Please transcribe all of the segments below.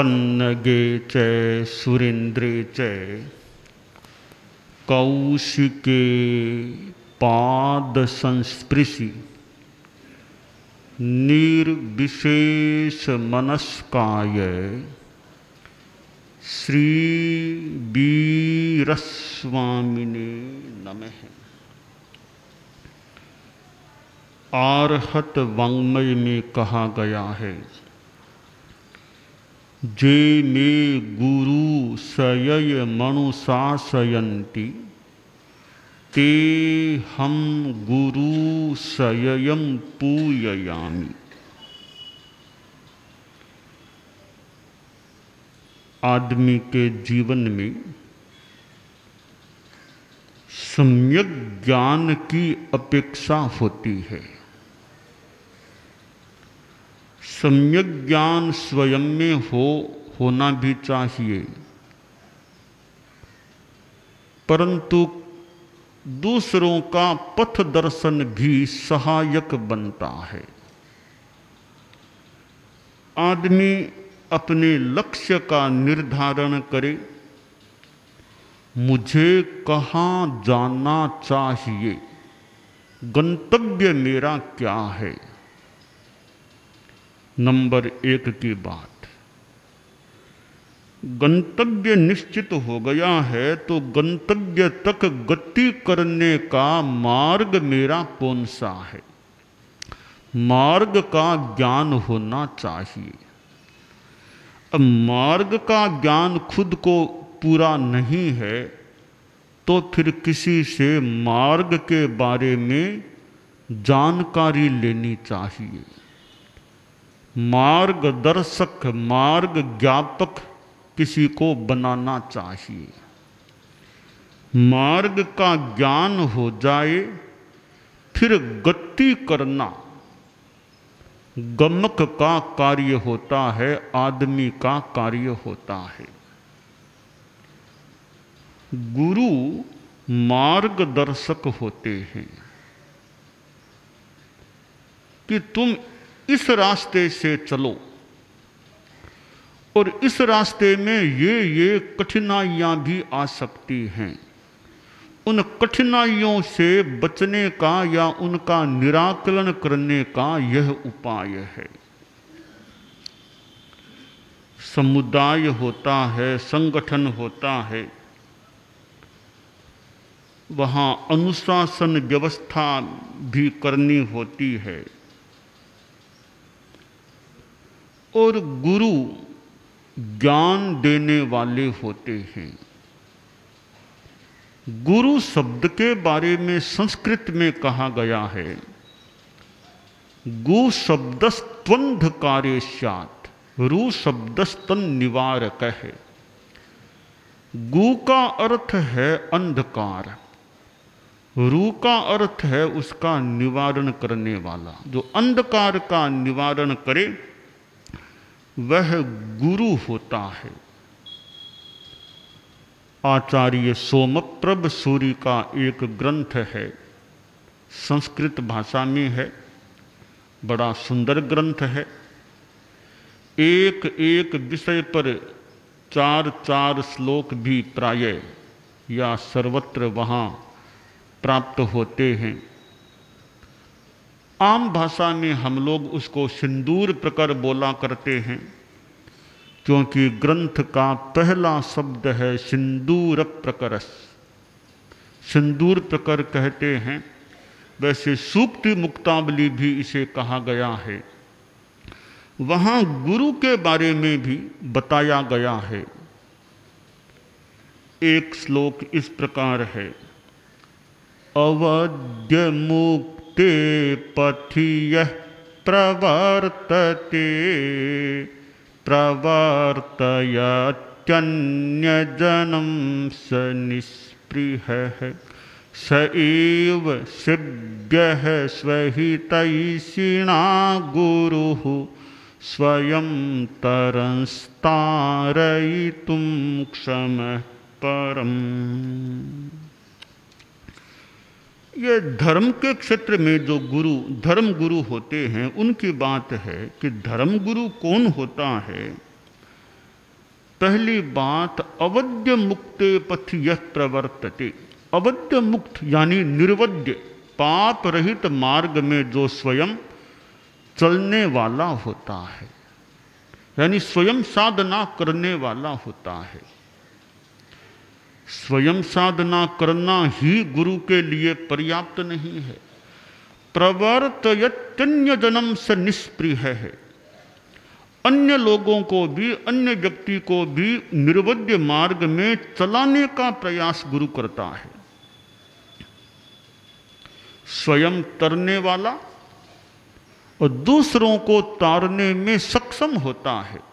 पन्नगे च सुरेन्द्रे च कौशिके पाद संस्पृशि निर्विशेष मनस्काय श्री वीरस्वामिने नमः। आर्हत वाङ्मय में कहा गया है, जे मे गुरु सयय मनुशासयन्ति ते हम गुरु सययम पूययामि। आदमी के जीवन में सम्यक ज्ञान की अपेक्षा होती है। सम्यक ज्ञान स्वयं में होना भी चाहिए, परंतु दूसरों का पथ दर्शन भी सहायक बनता है। आदमी अपने लक्ष्य का निर्धारण करे, मुझे कहाँ जाना चाहिए, गंतव्य मेरा क्या है। नंबर 1 की बात, गंतव्य निश्चित हो गया है तो गंतव्य तक गति करने का मार्ग मेरा कौन सा है, मार्ग का ज्ञान होना चाहिए। अब मार्ग का ज्ञान खुद को पूरा नहीं है तो फिर किसी से मार्ग के बारे में जानकारी लेनी चाहिए। मार्गदर्शक, मार्ग ज्ञापक किसी को बनाना चाहिए। मार्ग का ज्ञान हो जाए फिर गति करना गमक का कार्य होता है, आदमी का कार्य होता है। गुरु मार्गदर्शक होते हैं कि तुम इस रास्ते से चलो और इस रास्ते में ये कठिनाइयां भी आ सकती हैं। उन कठिनाइयों से बचने का या उनका निराकरण करने का यह उपाय है। समुदाय होता है, संगठन होता है, वहाँ अनुशासन व्यवस्था भी करनी होती है और गुरु ज्ञान देने वाले होते हैं। गुरु शब्द के बारे में संस्कृत में कहा गया है, गु शब्दस्त्वंधकारे स्यात्, रु शब्दस्तन निवारक है। गु का अर्थ है अंधकार, रू का अर्थ है उसका निवारण करने वाला। जो अंधकार का निवारण करे वह गुरु होता है। आचार्य सोमप्रभ सूरि का एक ग्रंथ है, संस्कृत भाषा में है, बड़ा सुंदर ग्रंथ है। एक एक विषय पर 4-4 श्लोक भी प्रायः या सर्वत्र वहाँ प्राप्त होते हैं। आम भाषा में हम लोग उसको सिंदूर प्रकर बोला करते हैं, क्योंकि ग्रंथ का पहला शब्द है सिंदूर प्रकरस, सिंदूर प्रकर कहते हैं। वैसे सूक्ति मुक्तावली भी इसे कहा गया है। वहाँ गुरु के बारे में भी बताया गया है। एक श्लोक इस प्रकार है, अवद्य मुक्ते पथि यः प्रवर्तते प्रवर्तयत्यन्यजनं स निःस्पृहः स एव सेव्यः स्वहितैषिणा गुरुः स्वयं तरंस्तारयितुं क्षमः परम्। ये धर्म के क्षेत्र में जो गुरु, धर्म गुरु होते हैं, उनकी बात है कि धर्म गुरु कौन होता है। पहली बात, अवद्य मुक्ते पथ यह प्रवर्तते। अवद्य मुक्त यानी निर्वद्य, पाप रहित मार्ग में जो स्वयं चलने वाला होता है, यानी स्वयं साधना करने वाला होता है। स्वयं साधना करना ही गुरु के लिए पर्याप्त नहीं है। प्रवर्तयत्यन्य जन्म से निष्प्रिय है। अन्य लोगों को भी, अन्य व्यक्ति को भी निर्वद्य मार्ग में चलाने का प्रयास गुरु करता है। स्वयं तरने वाला और दूसरों को तारने में सक्षम होता है।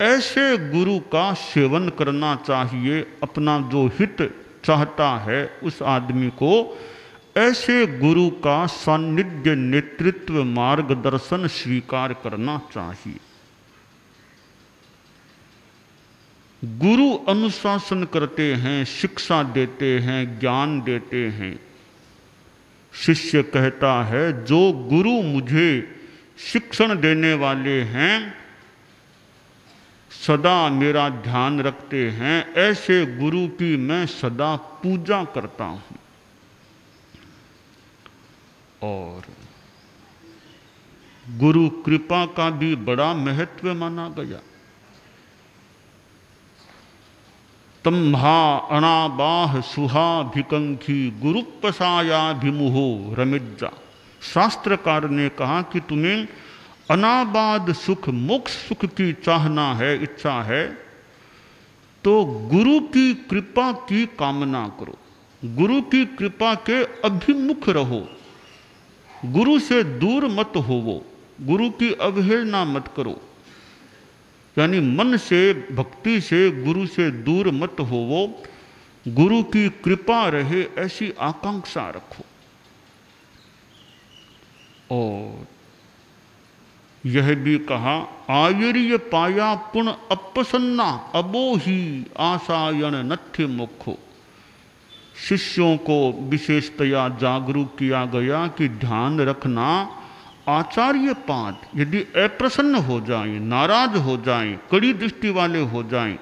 ऐसे गुरु का सेवन करना चाहिए। अपना जो हित चाहता है उस आदमी को ऐसे गुरु का सानिध्य, नेतृत्व, मार्गदर्शन स्वीकार करना चाहिए। गुरु अनुशासन करते हैं, शिक्षा देते हैं, ज्ञान देते हैं। शिष्य कहता है, जो गुरु मुझे शिक्षण देने वाले हैं, सदा मेरा ध्यान रखते हैं, ऐसे गुरु की मैं सदा पूजा करता हूं। और गुरु कृपा का भी बड़ा महत्व माना गया। तम्भा अनाबाह सुहाभिकंखी गुरुपसायाभिमुहो रमिज्जा। शास्त्रकार ने कहा कि तुम्हें अनाबाद सुख, मोक्ष सुख की चाहना है, इच्छा है, तो गुरु की कृपा की कामना करो। गुरु की कृपा के अभिमुख रहो। गुरु से दूर मत होवो। गुरु की अवहेलना मत करो, यानी मन से, भक्ति से गुरु से दूर मत होवो। गुरु की कृपा रहे ऐसी आकांक्षा रखो। और यह भी कहा, आयर्य पाया पुण अपसन्ना अबोही आसायन नथ्य मुखो। शिष्यों को विशेषतया जागरूक किया गया कि ध्यान रखना, आचार्य पाद यदि अप्रसन्न हो जाएं, नाराज हो जाएं, कड़ी दृष्टि वाले हो जाएं,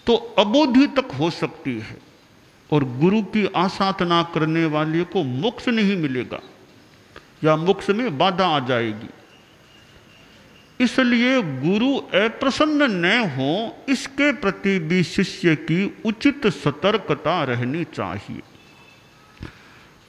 तो अबोधि तक हो सकती है और गुरु की आसाधना करने वाले को मोक्ष नहीं मिलेगा या मोक्ष में बाधा आ जाएगी। इसलिए गुरु अप्रसन्न न हो, इसके प्रति भी शिष्य की उचित सतर्कता रहनी चाहिए।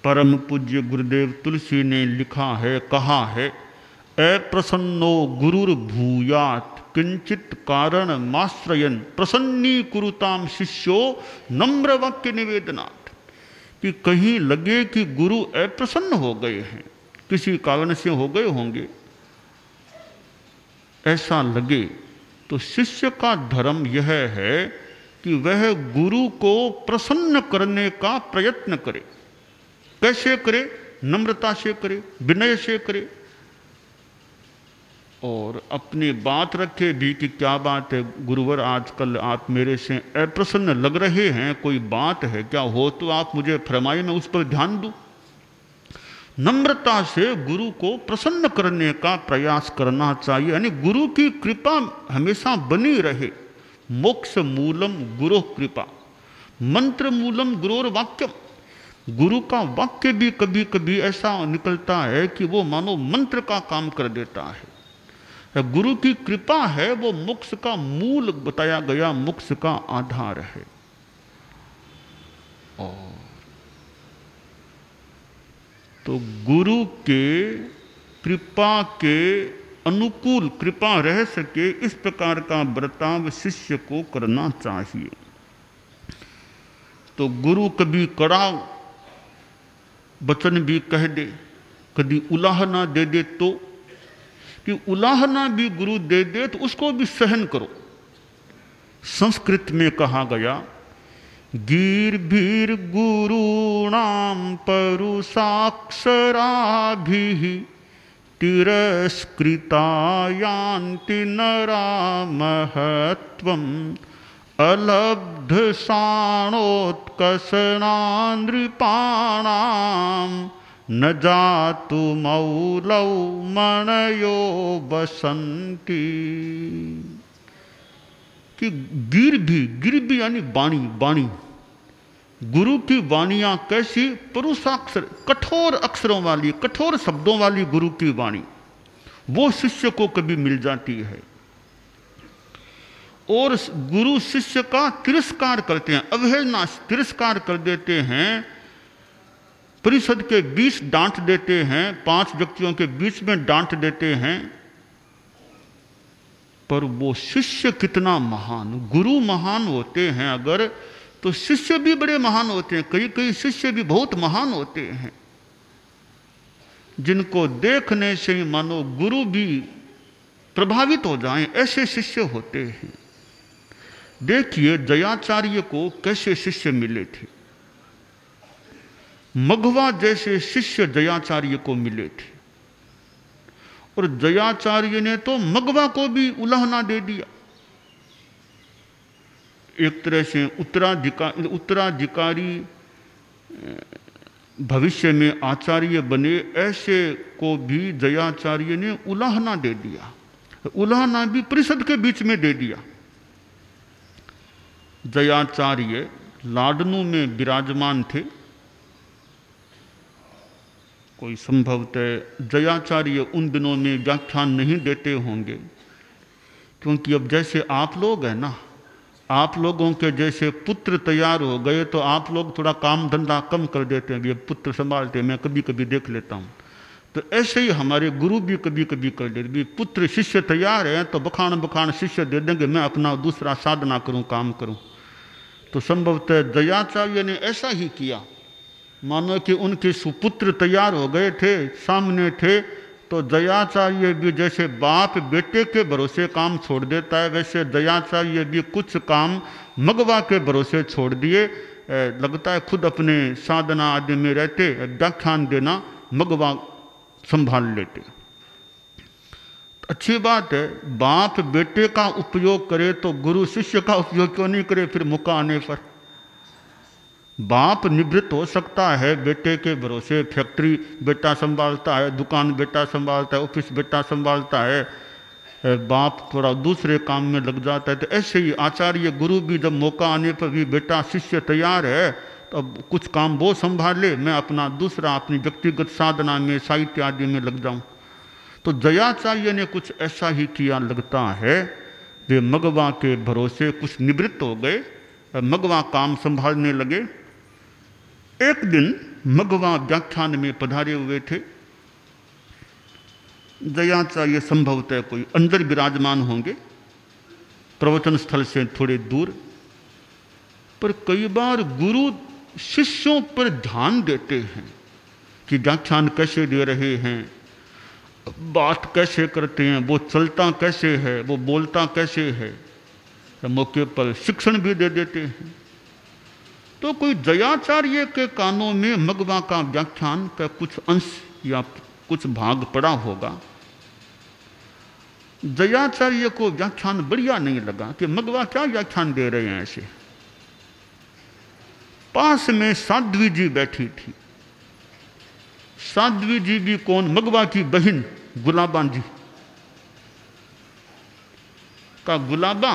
परम पूज्य गुरुदेव तुलसी ने लिखा है, कहा है, अप्रसन्नो गुरुर भूयात किंचित कारण माश्रयन प्रसन्नी कुरुताम शिष्यो नम्र वाक्य निवेदनात्। कि कहीं लगे कि गुरु अप्रसन्न हो गए हैं, किसी कारण से हो गए होंगे, ऐसा लगे तो शिष्य का धर्म यह है कि वह गुरु को प्रसन्न करने का प्रयत्न करे। कैसे करे? नम्रता से करे, विनय से करे, और अपनी बात रखे भी कि क्या बात है गुरुवर, आजकल आप मेरे से अप्रसन्न लग रहे हैं, कोई बात है क्या? हो तो आप मुझे फरमाइए, मैं उस पर ध्यान दूं। नम्रता से गुरु को प्रसन्न करने का प्रयास करना चाहिए, यानी गुरु की कृपा हमेशा बनी रहे। मोक्ष मूलम गुरु कृपा, मंत्र मूलम गुरोर वाक्यम। गुरु का वाक्य भी कभी कभी ऐसा निकलता है कि वो मानो मंत्र का काम कर देता है। गुरु की कृपा है, वो मोक्ष का मूल बताया गया, मोक्ष का आधार है। और तो गुरु के कृपा के अनुकूल कृपा रह सके, इस प्रकार का बर्ताव शिष्य को करना चाहिए। तो गुरु कभी कड़ा वचन भी कह दे, कभी उलाहना दे दे, तो कि उलाहना भी गुरु दे दे तो उसको भी सहन करो। संस्कृत में कहा गया, गीर्भिर गुरूणाम परुषाक्षराभिः तिरस्कृता यान्ति नरा महत्वम् अलब्ध साणोत्कर्षणानृपाणां न जातु मौलौ मणयो बसन्ति। कि गिर भी यानी वाणी, वाणी, गुरु की वाणियां कैसी, पुरुषाक्षर, कठोर अक्षरों वाली, कठोर शब्दों वाली गुरु की वाणी, वो शिष्य को कभी मिल जाती है। और गुरु शिष्य का तिरस्कार करते हैं, अवहेलना, तिरस्कार कर देते हैं, परिषद के बीच डांट देते हैं, 5 व्यक्तियों के बीच में डांट देते हैं। पर वो शिष्य कितना महान, गुरु महान होते हैं अगर, तो शिष्य भी बड़े महान होते हैं। कई कई शिष्य भी बहुत महान होते हैं, जिनको देखने से ही मानो गुरु भी प्रभावित हो जाएं, ऐसे शिष्य होते हैं। देखिए जयाचार्य को कैसे शिष्य मिले थे। मघवा जैसे शिष्य जयाचार्य को मिले थे, और जयाचार्य ने तो मघवा को भी उलाहना दे दिया। एक तरह से उत्तराधिकारी भविष्य में आचार्य बने, ऐसे को भी जयाचार्य ने उलाहना दे दिया। उलाहना भी परिषद के बीच में दे दिया। जयाचार्य लाडनू में विराजमान थे। कोई संभवतः जयाचार्य उन दिनों में व्याख्यान नहीं देते होंगे, क्योंकि अब जैसे आप लोग हैं ना, आप लोगों के जैसे पुत्र तैयार हो गए तो आप लोग थोड़ा काम धंधा कम कर देते हैं, ये पुत्र संभालते हैं, मैं कभी कभी देख लेता हूँ। तो ऐसे ही हमारे गुरु भी कभी कभी कर देते, पुत्र शिष्य तैयार हैं तो बखान बखान शिष्य दे देंगे, मैं अपना दूसरा साधना करूँ, काम करूँ। तो संभवतः जयाचार्य ने ऐसा ही किया। मानो कि उनके सुपुत्र तैयार हो गए थे, सामने थे, तो जयाचार्य भी जैसे बाप बेटे के भरोसे काम छोड़ देता है, वैसे जयाचार्य भी कुछ काम मघवा के भरोसे छोड़ दिए। लगता है खुद अपने साधना आदि में रहते, व्याख्यान देना मघवा संभाल लेते। अच्छी बात है, बाप बेटे का उपयोग करे तो गुरु शिष्य का उपयोग क्यों नहीं करे फिर मौका आने पर। बाप निवृत्त हो सकता है बेटे के भरोसे, फैक्ट्री बेटा संभालता है, दुकान बेटा संभालता है, ऑफिस बेटा संभालता है, बाप थोड़ा दूसरे काम में लग जाता है। तो ऐसे ही आचार्य गुरु भी जब मौका आने पर भी बेटा शिष्य तैयार है तो अब कुछ काम वो संभाले, मैं अपना दूसरा अपनी व्यक्तिगत साधना में, साहित्य आदि में लग जाऊं। तो जयाचार्य ने कुछ ऐसा ही किया लगता है। वे मघवा के भरोसे कुछ निवृत्त हो गए, मघवा काम संभालने लगे। एक दिन मघवा व्याख्यान में पधारे हुए थे। जयाचार्य संभवतः कोई अंदर विराजमान होंगे, प्रवचन स्थल से थोड़े दूर। पर कई बार गुरु शिष्यों पर ध्यान देते हैं कि व्याख्यान कैसे दे रहे हैं, बात कैसे करते हैं, वो चलता कैसे है, वो बोलता कैसे है। मौके पर शिक्षण भी दे देते हैं। तो कोई जयाचार्य के कानों में मघवा का व्याख्यान का कुछ अंश या कुछ भाग पड़ा होगा। जयाचार्य को व्याख्यान बढ़िया नहीं लगा कि मघवा क्या व्याख्यान दे रहे हैं ऐसे। पास में साध्वी जी बैठी थी। साध्वी जी भी कौन, मघवा की बहन गुलाबा जी। का गुलाबा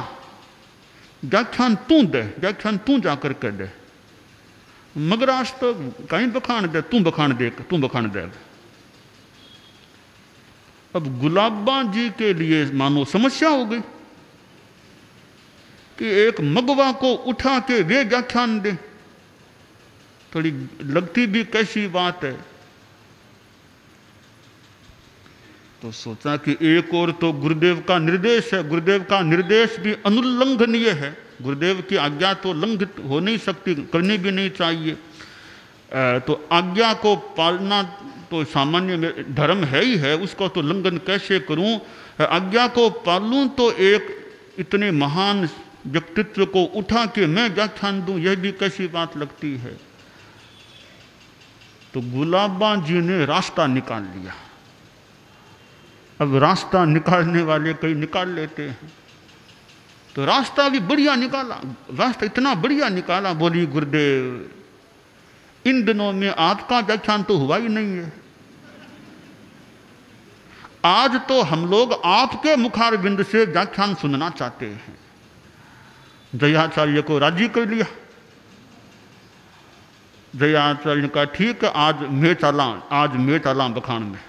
व्याख्यान तू दे, व्याख्यान तू जाकर कर दे, मगर आज तो कहीं बखान दे, तू बखान दे, तू बखान दे। अब गुलाबा जी के लिए मानो समस्या हो गई कि एक मघवा को उठा के वे व्याख्यान दे। थोड़ी लगती भी कैसी बात है। तो सोचा कि एक और तो गुरुदेव का निर्देश है, गुरुदेव का निर्देश भी अनुल्लंघनीय है, गुरुदेव की आज्ञा तो लंघित हो नहीं सकती, करनी भी नहीं चाहिए। तो आज्ञा को पालना तो सामान्य धर्म है ही है, उसको तो उल्लंघन कैसे करूं। आज्ञा को पालूं तो एक इतने महान व्यक्तित्व को उठा के मैं व्याख्यान दूं, यह भी कैसी बात लगती है। तो गुलाबा जी ने रास्ता निकाल लिया। अब रास्ता निकालने वाले कई निकाल लेते हैं, तो रास्ता भी बढ़िया निकाला। रास्ता इतना बढ़िया निकाला, बोली गुरुदेव इन दिनों में आपका व्याख्यान तो हुआ ही नहीं है। आज तो हम लोग आपके मुखारबिंद से व्याख्यान सुनना चाहते हैं। जयाचार्य को राजी कर लिया। जयाचार्य ने कहा ठीक है, आज मैं चला बखान में।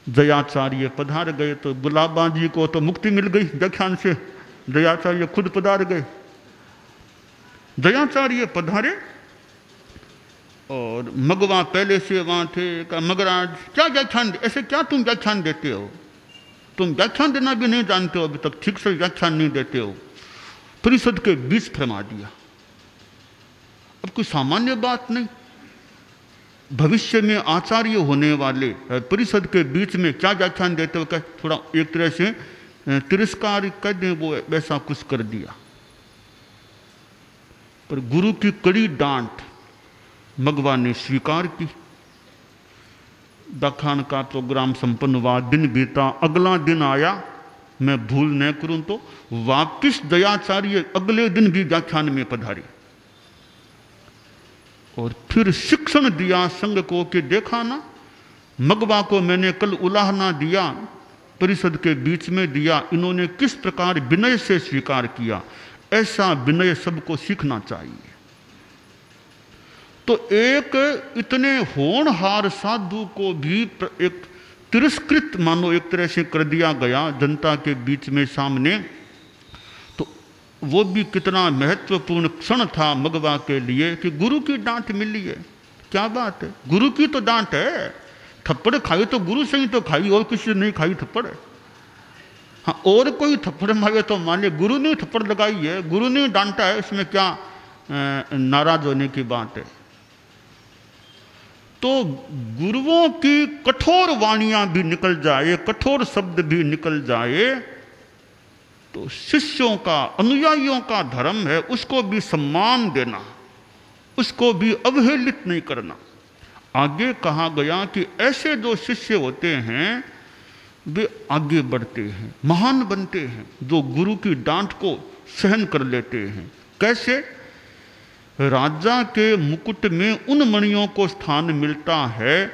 जयाचार्य पधार गए तो गुलाबा जी को तो मुक्ति मिल गई व्याख्यान से। जयाचार्य खुद पधार गए। जयाचार्य पधारे और मगवा पहले से वहां थे। कहा मगराज क्या व्याख्यान, ऐसे क्या तुम व्याख्यान देते हो? तुम व्याख्यान देना भी नहीं जानते हो, अभी तक ठीक से व्याख्यान नहीं देते हो। परिषद के बीच फरमा दिया। अब कोई सामान्य बात नहीं, भविष्य में आचार्य होने वाले परिषद के बीच में क्या व्याख्यान देते हो? थोड़ा एक तरह से तिरस्कार कर दें, वो वैसा कुछ कर दिया। पर गुरु की कड़ी डांट मगवा ने स्वीकार की। व्याख्यान का प्रोग्राम संपन्न हुआ, दिन बीता, अगला दिन आया, मैं भूल न करूं तो वापिस दयाचार्य अगले दिन भी व्याख्यान में पधारे और फिर शिक्षण दिया संघ को कि देखा ना, मगवा को मैंने कल उलाहना दिया, परिषद के बीच में दिया, इन्होंने किस प्रकार विनय से स्वीकार किया। ऐसा विनय सबको सीखना चाहिए। तो एक इतने होनहार साधु को भी एक तिरस्कृत मानो एक तरह से कर दिया गया जनता के बीच में सामने, तो वो भी कितना महत्वपूर्ण क्षण था मगवा के लिए कि गुरु की डांट मिली है। क्या बात है, गुरु की तो डांट है। थप्पड़ खाई तो गुरु से ही तो खाई, और किसी ने नहीं खाई थप्पड़। हाँ, और कोई थप्पड़ मारे तो मान लिया, गुरु ने थप्पड़ लगाई है, गुरु ने डांटा है, इसमें क्या नाराज होने की बात है। तो गुरुओं की कठोर वाणियां भी निकल जाए, कठोर शब्द भी निकल जाए, तो शिष्यों का, अनुयायियों का धर्म है उसको भी सम्मान देना, उसको भी अवहेलित नहीं करना। आगे कहा गया कि ऐसे जो शिष्य होते हैं वे आगे बढ़ते हैं, महान बनते हैं, जो गुरु की डांट को सहन कर लेते हैं। कैसे? राजा के मुकुट में उन मणियों को स्थान मिलता है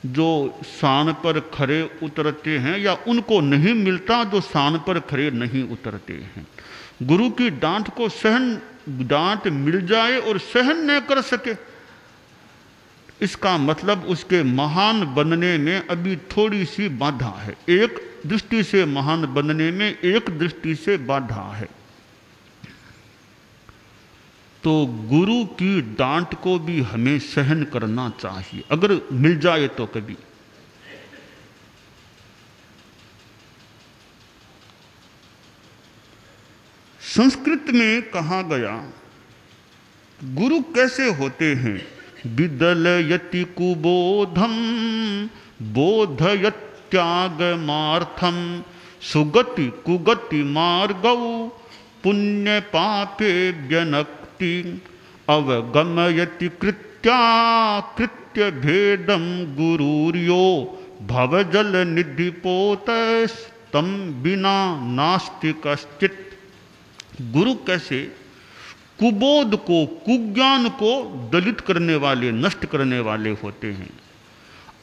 जो शान पर खरे उतरते हैं, या उनको नहीं मिलता जो शान पर खरे नहीं उतरते हैं। गुरु की डांट को सहन, डांट मिल जाए और सहन न कर सके, इसका मतलब उसके महान बनने में अभी थोड़ी सी बाधा है। एक दृष्टि से महान बनने में एक दृष्टि से बाधा है। तो गुरु की डांट को भी हमें सहन करना चाहिए, अगर मिल जाए तो कभी। संस्कृत में कहा गया गुरु कैसे होते हैं? विदलयति कुबोधम बोधयत्यागमार्थम सुगति कुगति मार्गौ पुण्य पापे व्यनक्ति अवगमयति कृत्या कृत्य भेदम गुरुर्यो भवजल निधिपोतस्तम बिना नास्ति कश्चित्। गुरु कैसे कुबोध को, कुज्ञान को दलित करने वाले, नष्ट करने वाले होते हैं।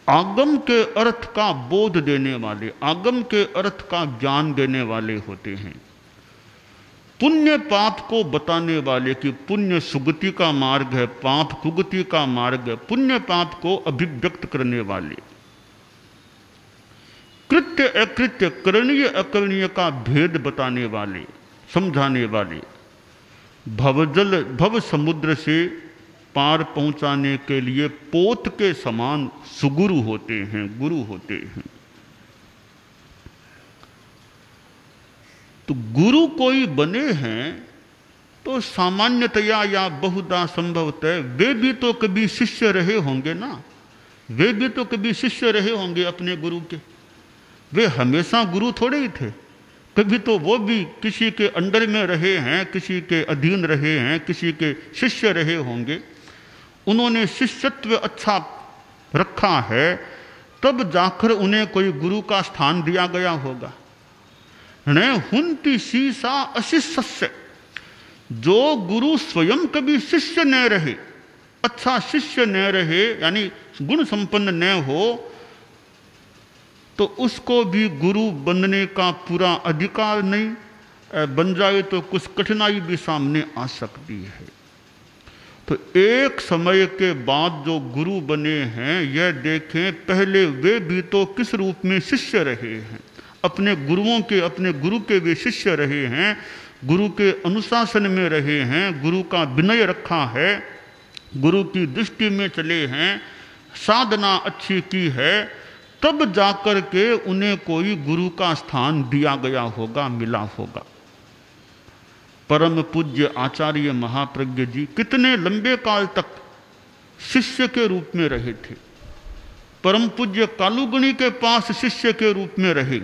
आगम के अर्थ का बोध देने वाले, आगम के अर्थ का ज्ञान देने वाले होते हैं। पुण्य पाप को बताने वाले कि पुण्य सुगति का मार्ग है, पाप कुगति का मार्ग है, पुण्य पाप को अभिव्यक्त करने वाले। कृत्य अकृत्य, करणीय अकरणीय का भेद बताने वाले, समझाने वाले। भवजल, भव समुद्र से पार पहुंचाने के लिए पोत के समान सुगुरु होते हैं, गुरु होते हैं। तो गुरु कोई बने हैं तो सामान्यतया या बहुधा संभवतः वे भी तो कभी शिष्य रहे होंगे ना, वे भी तो कभी शिष्य रहे होंगे अपने गुरु के। वे हमेशा गुरु थोड़े ही थे, कभी तो वो भी किसी के अंडर में रहे हैं, किसी के अधीन रहे हैं, किसी के शिष्य रहे होंगे। उन्होंने शिष्यत्व अच्छा रखा है, तब जाकर उन्हें कोई गुरु का स्थान दिया गया होगा। न हुंति शीसा अशिष्य, जो गुरु स्वयं कभी शिष्य न रहे, अच्छा शिष्य न रहे, यानी गुण संपन्न न हो, तो उसको भी गुरु बनने का पूरा अधिकार नहीं। बन जाए तो कुछ कठिनाई भी सामने आ सकती है। तो एक समय के बाद जो गुरु बने हैं, यह देखें पहले वे भी तो किस रूप में शिष्य रहे हैं, अपने गुरुओं के, अपने गुरु के वे शिष्य रहे हैं, गुरु के अनुशासन में रहे हैं, गुरु का विनय रखा है, गुरु की दृष्टि में चले हैं, साधना अच्छी की है, तब जाकर के उन्हें कोई गुरु का स्थान दिया गया होगा, मिला होगा। परम पूज्य आचार्य महाप्रज्ञ जी कितने लंबे काल तक शिष्य के रूप में रहे थे। परम पूज्य कालूगणी के पास शिष्य के रूप में रहे,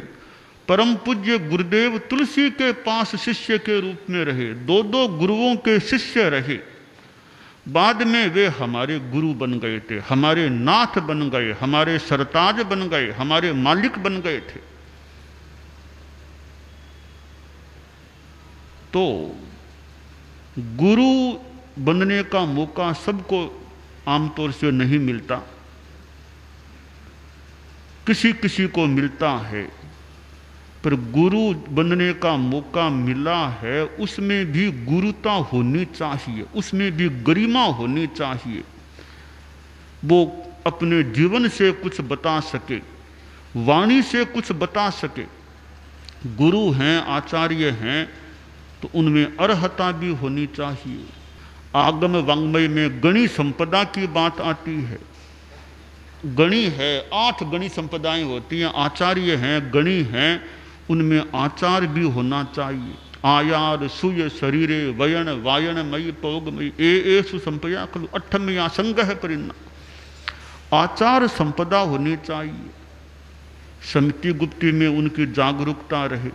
परम पूज्य गुरुदेव तुलसी के पास शिष्य के रूप में रहे, दो दो गुरुओं के शिष्य रहे। बाद में वे हमारे गुरु बन गए थे, हमारे नाथ बन गए, हमारे सरताज बन गए, हमारे मालिक बन गए थे। तो गुरु बनने का मौका सबको आमतौर से नहीं मिलता, किसी किसी को मिलता है, पर गुरु बनने का मौका मिला है उसमें भी गुरुता होनी चाहिए, उसमें भी गरिमा होनी चाहिए। वो अपने जीवन से कुछ बता सके, वाणी से कुछ बता सके। गुरु हैं, आचार्य हैं, तो उनमें अर्हता भी होनी चाहिए। आगम वांग्मय में गणी संपदा की बात आती है। गणी है, 8 गणी संपदाएं होती हैं, आचार्य हैं, गणी हैं, उनमें आचार भी होना चाहिए। आयार सुय शरीरे वयन वायन मई पौगमयी ए सुसंपया खलु अठमया संगह परिन्ना। आचार संपदा होनी चाहिए। समिति गुप्ती में उनकी जागरूकता रहे,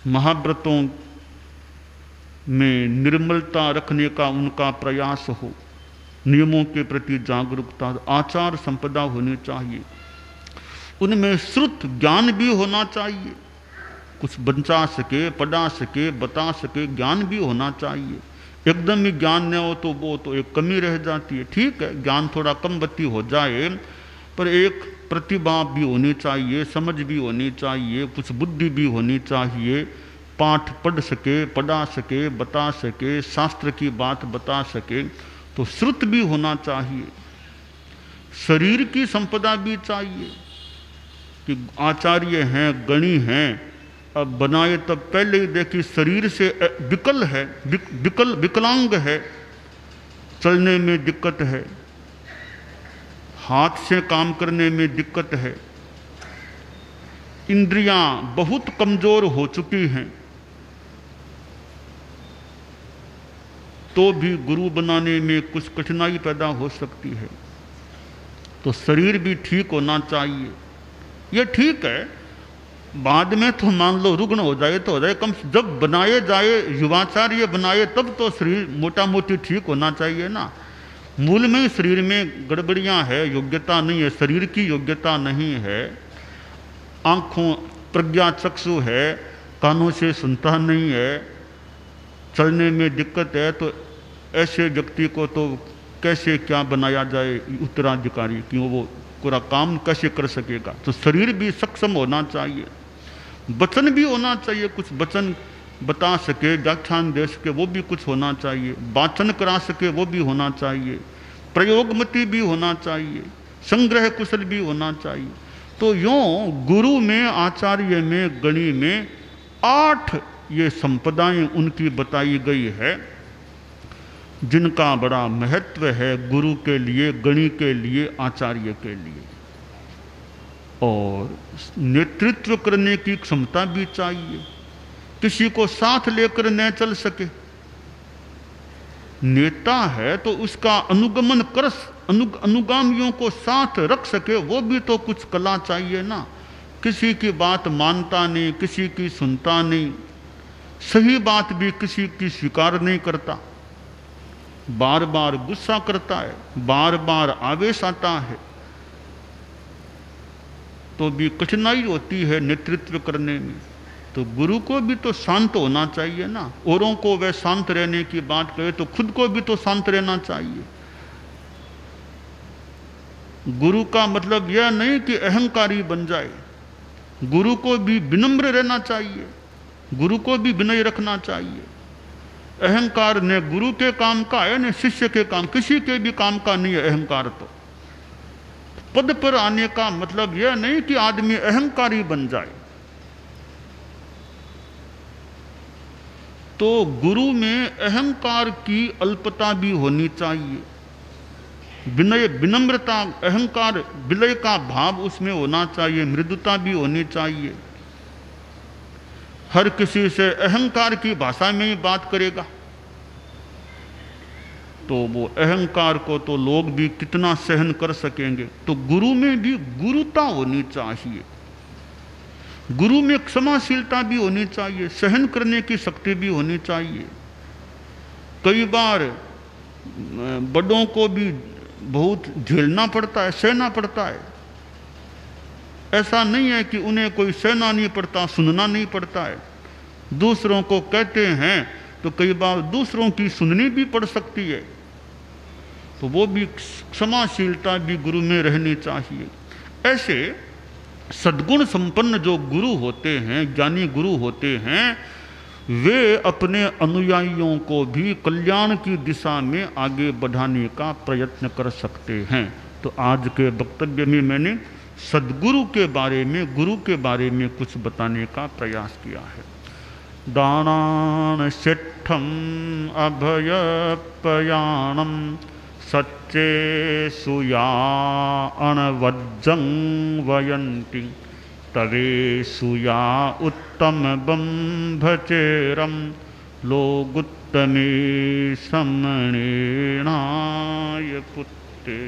महाव्रतों में निर्मलता रखने का उनका प्रयास हो, नियमों के प्रति जागरूकता, आचार संपदा होनी चाहिए। उनमें श्रुत ज्ञान भी होना चाहिए, कुछ बचा सके, पढ़ा सके, बता सके, ज्ञान भी होना चाहिए। एकदम ही ज्ञान न हो तो वो तो एक कमी रह जाती है। ठीक है, ज्ञान थोड़ा कम बत्ती हो जाए, पर एक प्रतिभा भी होनी चाहिए, समझ भी होनी चाहिए, कुछ बुद्धि भी होनी चाहिए। पाठ पढ़ सके, पढ़ा सके, बता सके, शास्त्र की बात बता सके, तो श्रुत भी होना चाहिए। शरीर की संपदा भी चाहिए कि आचार्य हैं, गणी हैं, अब बनाए तब पहले ही देखिए शरीर से विकल है, विकलांग है, चलने में दिक्कत है, हाथ से काम करने में दिक्कत है, इंद्रियां बहुत कमजोर हो चुकी हैं, तो भी गुरु बनाने में कुछ कठिनाई पैदा हो सकती है। तो शरीर भी ठीक होना चाहिए। ये ठीक है, बाद में तो मान लो रुग्ण हो जाए तो हो जाए, कम जब बनाए जाए, युवाचार्य बनाए, तब तो शरीर मोटा मोटी ठीक होना चाहिए ना। मूल में शरीर में गड़बड़ियां है, योग्यता नहीं है, शरीर की योग्यता नहीं है, आंखों प्रज्ञा चक्षु है, कानों से सुनता नहीं है, चलने में दिक्कत है, तो ऐसे व्यक्ति को तो कैसे क्या बनाया जाए उत्तराधिकारी, क्यों वो पूरा काम कैसे कर सकेगा। तो शरीर भी सक्षम होना चाहिए, वचन भी होना चाहिए, कुछ वचन बता सके, व्याख्यान दे सके, वो भी कुछ होना चाहिए, वाचन करा सके, वो भी होना चाहिए, प्रयोगमति भी होना चाहिए, संग्रह कुशल भी होना चाहिए। तो यूँ गुरु में, आचार्य में, गणी में 8 ये संपदाएं उनकी बताई गई है, जिनका बड़ा महत्व है गुरु के लिए, गणी के लिए, आचार्य के लिए। और नेतृत्व करने की क्षमता भी चाहिए, किसी को साथ लेकर न चल सके। नेता है तो उसका अनुगमन कर, अनुगामियों को साथ रख सके, वो भी तो कुछ कला चाहिए ना। किसी की बात मानता नहीं, किसी की सुनता नहीं, सही बात भी किसी की स्वीकार नहीं करता, बार बार गुस्सा करता है, बार बार आवेश आता है, तो भी कठिनाई होती है नेतृत्व करने में। तो गुरु को भी तो शांत होना चाहिए ना। औरों को वह शांत रहने की बात कहे तो खुद को भी तो शांत रहना चाहिए। गुरु का मतलब यह नहीं कि अहंकारी बन जाए, गुरु को भी विनम्र रहना चाहिए, गुरु को भी विनय रखना चाहिए। अहंकार न गुरु के काम का है न शिष्य के काम, किसी के भी काम का नहीं है अहंकार। तो पद पर आने का मतलब यह नहीं कि आदमी अहंकारी बन जाए। तो गुरु में अहंकार की अल्पता भी होनी चाहिए, विनय विनम्रता, अहंकार विलय का भाव उसमें होना चाहिए, मृदुता भी होनी चाहिए। हर किसी से अहंकार की भाषा में ही बात करेगा तो वो अहंकार को तो लोग भी कितना सहन कर सकेंगे। तो गुरु में भी गुरुता होनी चाहिए, गुरु में क्षमाशीलता भी होनी चाहिए, सहन करने की शक्ति भी होनी चाहिए। कई बार बड़ों को भी बहुत झेलना पड़ता है, सहना पड़ता है। ऐसा नहीं है कि उन्हें कोई सहना नहीं पड़ता, सुनना नहीं पड़ता है। दूसरों को कहते हैं तो कई बार दूसरों की सुननी भी पड़ सकती है। तो वो भी क्षमाशीलता भी गुरु में रहनी चाहिए। ऐसे सद्गुण संपन्न जो गुरु होते हैं, ज्ञानी गुरु होते हैं, वे अपने अनुयायियों को भी कल्याण की दिशा में आगे बढ़ाने का प्रयत्न कर सकते हैं। तो आज के वक्तव्य में मैंने सद्गुरु के बारे में, गुरु के बारे में कुछ बताने का प्रयास किया है। दानान शिष्ठम अभयपयाणम सच्चे सुया अणवज्जं वयन्ति तवे सुया उत्तम बंभचेरम लोगुत्तमे समणेनाय पुत्ते।